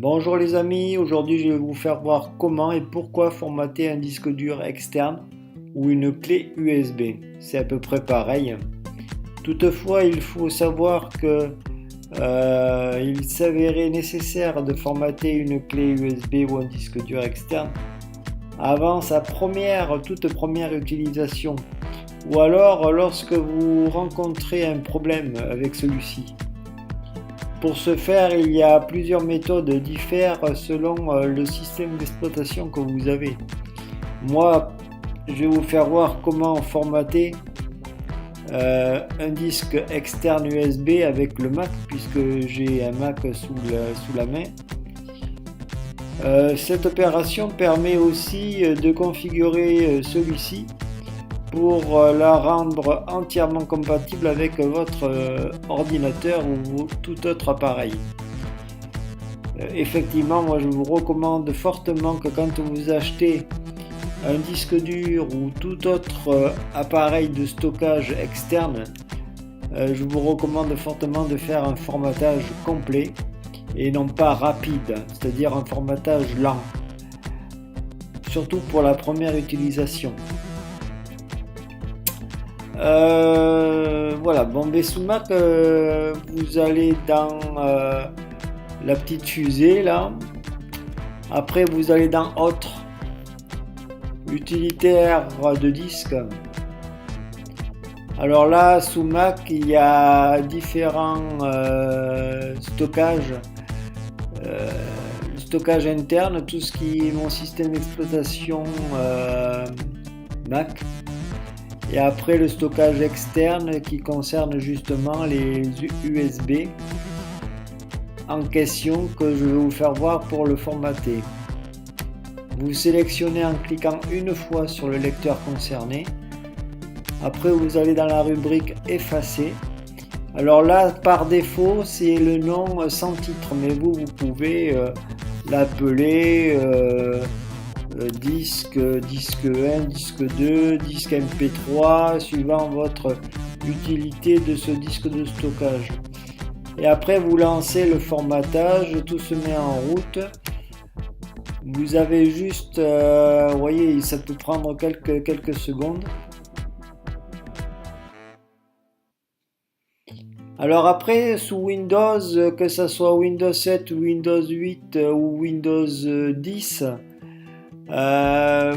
Bonjour les amis, aujourd'hui je vais vous faire voir comment et pourquoi formater un disque dur externe ou une clé USB. C'est à peu près pareil. Toutefois, il faut savoir que il s'avérait nécessaire de formater une clé USB ou un disque dur externe avant sa toute première utilisation, ou alors lorsque vous rencontrez un problème avec celui-ci. Pour ce faire, il y a plusieurs méthodes diffèrent selon le système d'exploitation que vous avez. Moi, je vais vous faire voir comment formater un disque externe USB avec le Mac, puisque j'ai un Mac sous la main. Cette opération permet aussi de configurer celui-ci pour la rendre entièrement compatible avec votre ordinateur ou tout autre appareil. Effectivement, moi je vous recommande fortement que quand vous achetez un disque dur ou tout autre appareil de stockage externe, je vous recommande fortement de faire un formatage complet et non pas rapide, c'est-à-dire un formatage lent, surtout pour la première utilisation. Voilà, sous Mac, vous allez dans la petite fusée là. Après, vous allez dans Autre, utilitaire de disque. Alors là, sous Mac, il y a différents stockages. Le stockage interne, tout ce qui est mon système d'exploitation Mac. Et après le stockage externe qui concerne justement les USB en question que je vais vous faire voir pour le formater. Vous sélectionnez en cliquant une fois sur le lecteur concerné. Après vous allez dans la rubrique effacer. Alors là par défaut c'est le nom sans titre, mais vous pouvez l'appeler disque 1, disque 2, disque MP3, suivant votre utilité de ce disque de stockage. Et après vous lancez le formatage, tout se met en route. Vous avez juste, vous voyez, ça peut prendre quelques secondes. Alors après, sous Windows, que ce soit Windows 7, Windows 8 ou Windows 10,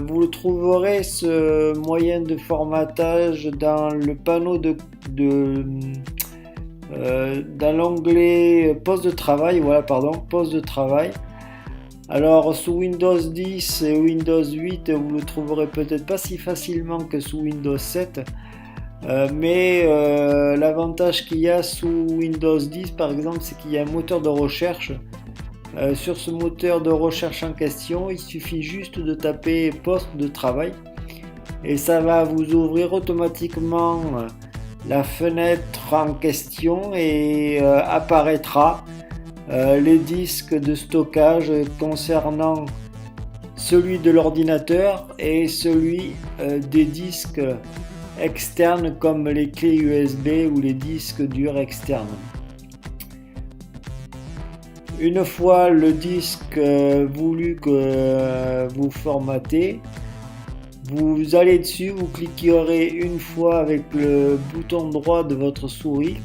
vous trouverez ce moyen de formatage dans le panneau dans l'onglet poste de travail. Voilà, pardon, poste de travail. Alors sous Windows 10 et Windows 8, vous le trouverez peut-être pas si facilement que sous Windows 7. Mais l'avantage qu'il y a sous Windows 10 par exemple, c'est qu'il y a un moteur de recherche. Sur ce moteur de recherche en question, il suffit juste de taper poste de travail et ça va vous ouvrir automatiquement la fenêtre en question et apparaîtra les disques de stockage concernant celui de l'ordinateur et celui des disques externes comme les clés USB ou les disques durs externes. Une fois le disque voulu que vous formatez, vous allez dessus, vous cliquerez une fois avec le bouton droit de votre souris.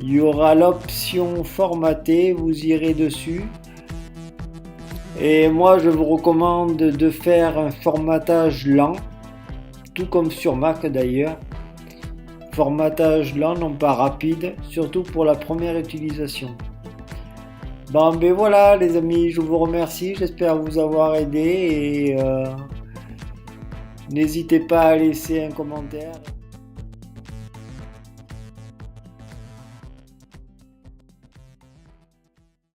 Il y aura l'option formater, vous irez dessus. Et moi je vous recommande de faire un formatage lent, tout comme sur Mac d'ailleurs. Formatage lent, non pas rapide, surtout pour la première utilisation. Ben voilà les amis, je vous remercie, j'espère vous avoir aidé et n'hésitez pas à laisser un commentaire.